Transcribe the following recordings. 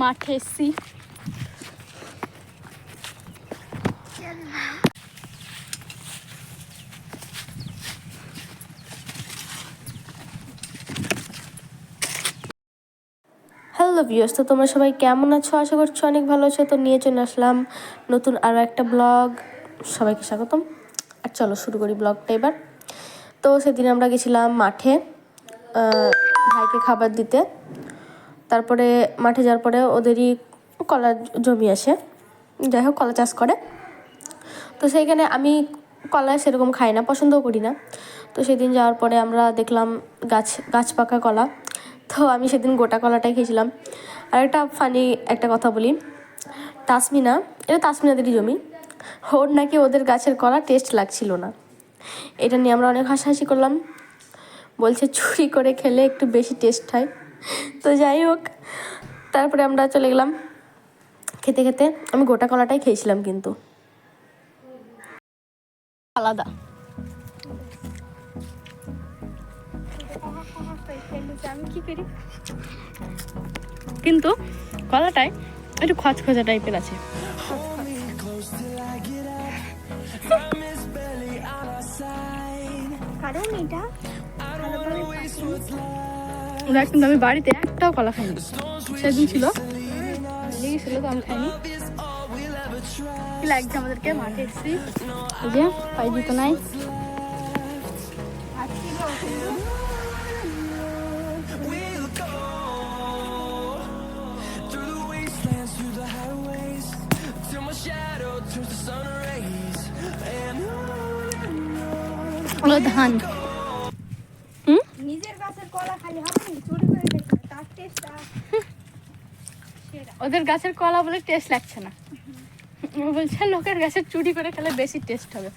মাঠে এসছি। Hello viewers, তো তোমরা সবাই কেমন আছো? আশা করছো অনেক ভালো আছো। তো নিয়ে চলে আসলাম নতুন আরও একটা ব্লগ। সবাইকে স্বাগতম। আর চলো শুরু করি ব্লগটা এবার। তো সেদিন আমরা গেছিলাম মাঠে ভাইকে খাবার দিতে। তারপরে মাঠে যাওয়ার পরে ওদেরই কলা জমি আসে, যাই হোক কলা চাষ করে। তো সেইখানে আমি কলা সেরকম খাই না, পছন্দও করি না। তো সেদিন যাওয়ার পরে আমরা দেখলাম গাছ পাকা কলা। তো আমি সেদিন গোটা কলাটাই খেয়েছিলাম। আর একটা ফানি একটা কথা বলি, এটা তাসমিনাদেরই জমি। ওর নাকি ওদের গাছের কলা টেস্ট লাগছিল না। এটা নিয়ে আমরা অনেক হাসাহাসি করলাম। বলছে চুরি করে খেলে একটু বেশি টেস্ট হয়। তো যাই হোক, তারপরে আমরা চলে গেলাম খেতে খেতে। আমি গোটা কলাটাই খেয়েছিলাম কিন্তু আলাদা। আমি কি করি কিন্তু কলাটাই একটু খচখচা টাইপের আছে। কারণ এটা কিন্তু আমি বাড়িতে একটাও কলা খাইনি। সেদিন ছিল লেগেছিল তো আমি খাইনি। কি লাগছে আমাদেরকে? মাঠে এসেছি, যে পাই জুতো নাই। ধান নিজের গাছের কলা খালি হবে না, চুরি করে খেতে তার টেস্ট। ওদের গাছের কলা বলে টেস্ট লাগছে না, ও বলছে লোকের গাছের চুরি করে খেলে বেশি টেস্ট হবে।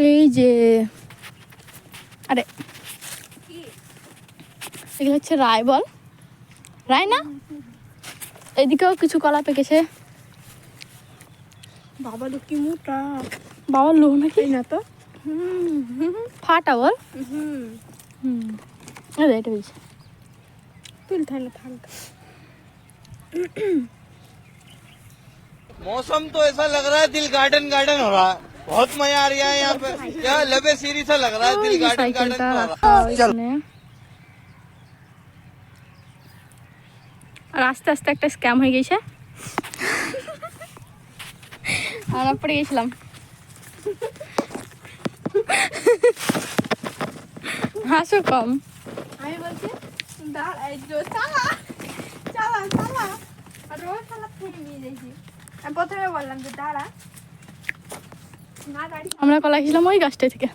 এই যে আরে এগুলো হচ্ছে রায়, বল রায় না? এদিকেও কিছু কলা পেকেছে। বাবা লোক কি মোটা, বাবার লোক নাকি না তো ফাটা বল। এটা বলছে তুল থাকলে থাক। मौसम तो ऐसा लग रहा है दिल गार्डन गार्डन हो रहा है। बहुत मजा आ रहा है यहाँ पे। क्या लबे सीरी सा लग रहा है, दिल गार्डन गार्डन हो रहा है। चल আর আস্তে আস্তে একটা স্ক্যাম হয়ে গেছে। আমরা পড়ে গেছিলাম। হাসো কম। আমি বলছি প্রথমে বললাম যে দাঁড়া। আমরা কলা খেয়েছিলাম ওই গাছটা থেকে।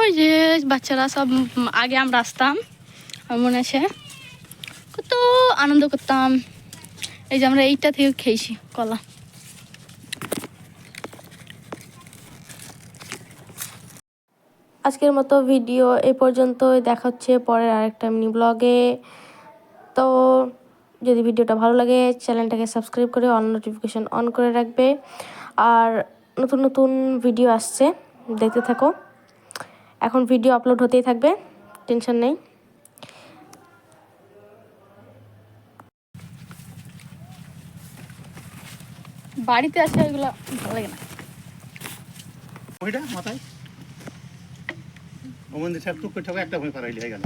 ওই যে বাচ্চারা সব আগে আমরা আসতাম, মনে আছে কত আনন্দ করতাম। এই যে আমরা এইটা থেকে খেয়েছি কলা। আজকের মতো ভিডিও এই পর্যন্তই, দেখা হচ্ছে পরের আরেকটা মিনি ব্লগে। তো যদি ভিডিওটা ভালো লাগে চ্যানেলটাকে সাবস্ক্রাইব করে অল নোটিফিকেশন অন করে রাখবে। আর নতুন নতুন ভিডিও আসছে, দেখতে থাকো। এখন ভিডিও আপলোড হতেই থাকবে, টেনশন নেই। বাড়িতে আসে এগুলো ভালো লাগে না। ওইটা মাথায় ও মন্দির সাহেব টুক করে একটা ভয় করাইলি হয়ে গেল।